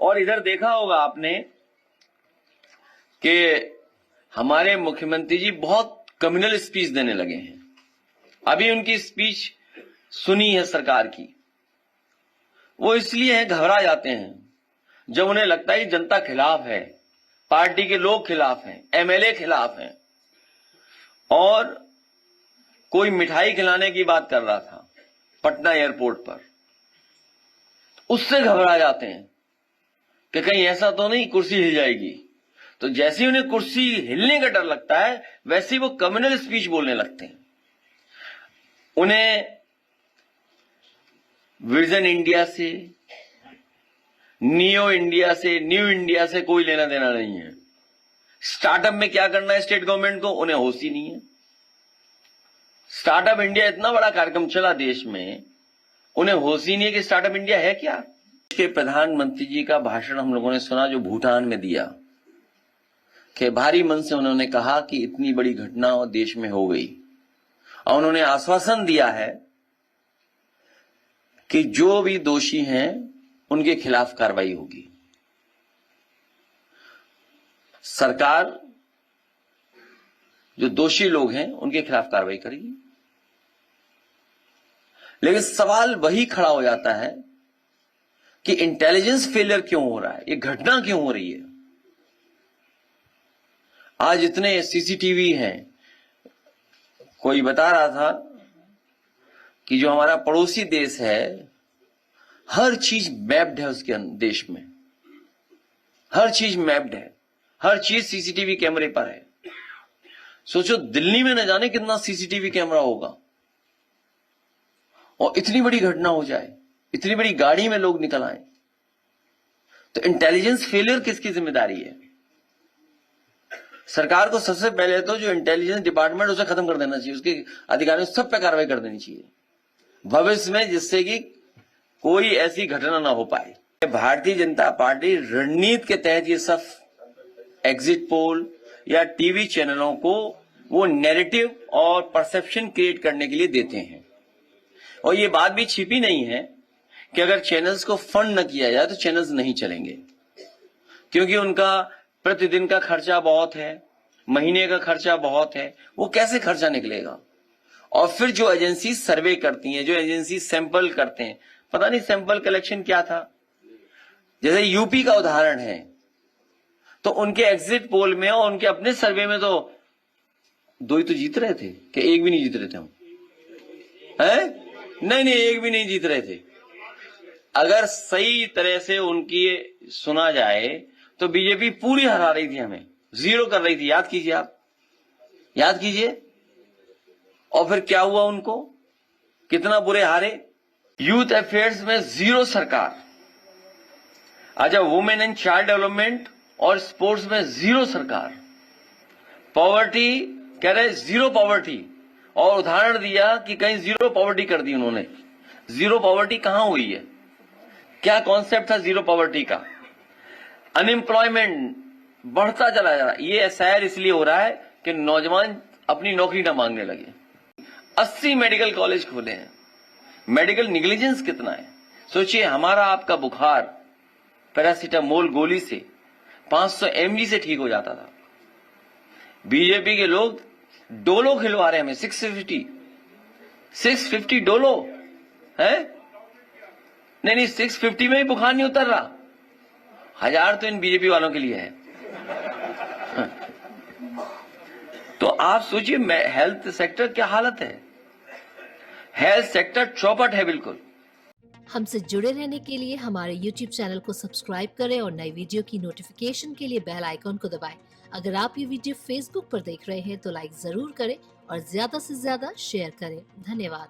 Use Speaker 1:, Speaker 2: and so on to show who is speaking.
Speaker 1: और इधर देखा होगा आपने कि हमारे मुख्यमंत्री जी बहुत कम्युनल स्पीच देने लगे हैं। अभी उनकी स्पीच सुनी है सरकार की, वो इसलिए है घबरा जाते हैं जब उन्हें लगता है जनता खिलाफ है, पार्टी के लोग खिलाफ हैं, एमएलए खिलाफ हैं। और कोई मिठाई खिलाने की बात कर रहा था पटना एयरपोर्ट पर, उससे घबरा जाते हैं कि कहीं ऐसा तो नहीं कुर्सी हिल जाएगी। तो जैसे ही उन्हें कुर्सी हिलने का डर लगता है वैसे ही वो कम्युनल स्पीच बोलने लगते हैं। उन्हें विजन इंडिया से, न्यू इंडिया से कोई लेना देना नहीं है। स्टार्टअप में क्या करना है स्टेट गवर्नमेंट को, उन्हें होश ही नहीं है। स्टार्टअप इंडिया इतना बड़ा कार्यक्रम चला देश में, उन्हें होश ही नहीं है कि स्टार्टअप इंडिया है क्या। के प्रधानमंत्री जी का भाषण हम लोगों ने सुना जो भूटान में दिया, कि भारी मन से उन्होंने कहा कि इतनी बड़ी घटना देश में हो गई, और उन्होंने आश्वासन दिया है कि जो भी दोषी हैं उनके खिलाफ कार्रवाई होगी। सरकार जो दोषी लोग हैं उनके खिलाफ कार्रवाई करेगी। लेकिन सवाल वही खड़ा हो जाता है कि इंटेलिजेंस फेलियर क्यों हो रहा है, ये घटना क्यों हो रही है। आज इतने सीसीटीवी हैं, कोई बता रहा था कि जो हमारा पड़ोसी देश है हर चीज मैप्ड है उसके देश में, हर चीज मैप्ड है, हर चीज सीसीटीवी कैमरे पर है। सोचो दिल्ली में न जाने कितना सीसीटीवी कैमरा होगा, और इतनी बड़ी घटना हो जाए, इतनी बड़ी गाड़ी में लोग निकल आए। तो इंटेलिजेंस फेलियर किसकी जिम्मेदारी है। सरकार को सबसे पहले तो जो इंटेलिजेंस डिपार्टमेंट उसे खत्म कर देना चाहिए, उसके अधिकारियों सब पे कार्रवाई कर देनी चाहिए भविष्य में, जिससे कि कोई ऐसी घटना ना हो पाए। भारतीय जनता पार्टी रणनीति के तहत ये सब एग्जिट पोल या टीवी चैनलों को वो नैरेटिव और परसेप्शन क्रिएट करने के लिए देते हैं। और ये बात भी छिपी नहीं है कि अगर चैनल्स को फंड न किया जाए तो चैनल्स नहीं चलेंगे, क्योंकि उनका प्रतिदिन का खर्चा बहुत है, महीने का खर्चा बहुत है, वो कैसे खर्चा निकलेगा। और फिर जो एजेंसी सर्वे करती हैं, जो एजेंसी सैंपल करते हैं, पता नहीं सैंपल कलेक्शन क्या था। जैसे यूपी का उदाहरण है, तो उनके एग्जिट पोल में और उनके अपने सर्वे में तो 2 ही तो जीत रहे थे, कि एक भी नहीं जीत रहे थे हम, हैं? नहीं, एक भी नहीं जीत रहे थे। अगर सही तरह से उनकी सुना जाए तो बीजेपी पूरी हरा रही थी, हमें 0 कर रही थी। याद कीजिए, आप याद कीजिए। और फिर क्या हुआ, उनको कितना बुरे हारे। यूथ अफेयर्स में 0 सरकार। अच्छा, वुमेन एंड चाइल्ड डेवलपमेंट और स्पोर्ट्स में 0 सरकार। पॉवर्टी कह रहे 0 पॉवर्टी, और उदाहरण दिया कि कहीं 0 पॉवर्टी कर दी उन्होंने। 0 पॉवर्टी कहां हुई है, क्या कॉन्सेप्ट था 0 पॉवर्टी का। अनएम्प्लॉयमेंट बढ़ता चला जा रहा है। ये शायद इसलिए हो रहा है कि नौजवान अपनी नौकरी ना मांगने लगे। 80 मेडिकल कॉलेज खोले हैं। मेडिकल निग्लिजेंस कितना है। सोचिए, हमारा आपका बुखार पैरासीटामोल गोली से 500 mg से ठीक हो जाता था। बीजेपी के लोग डोलो खिलवा रहे हैं हमें, 650 डोलो है। नहीं, 650 में ही बुखार नहीं उतर रहा। 1000 तो इन बीजेपी वालों के लिए है। तो आप सोचिए हेल्थ सेक्टर क्या हालत है। हेल्थ सेक्टर चौपट है बिल्कुल।
Speaker 2: हमसे जुड़े रहने के लिए हमारे YouTube चैनल को सब्सक्राइब करें और नई वीडियो की नोटिफिकेशन के लिए बेल आइकॉन को दबाएं। अगर आप ये वीडियो Facebook पर देख रहे हैं तो लाइक जरूर करें और ज्यादा से ज्यादा शेयर करें। धन्यवाद।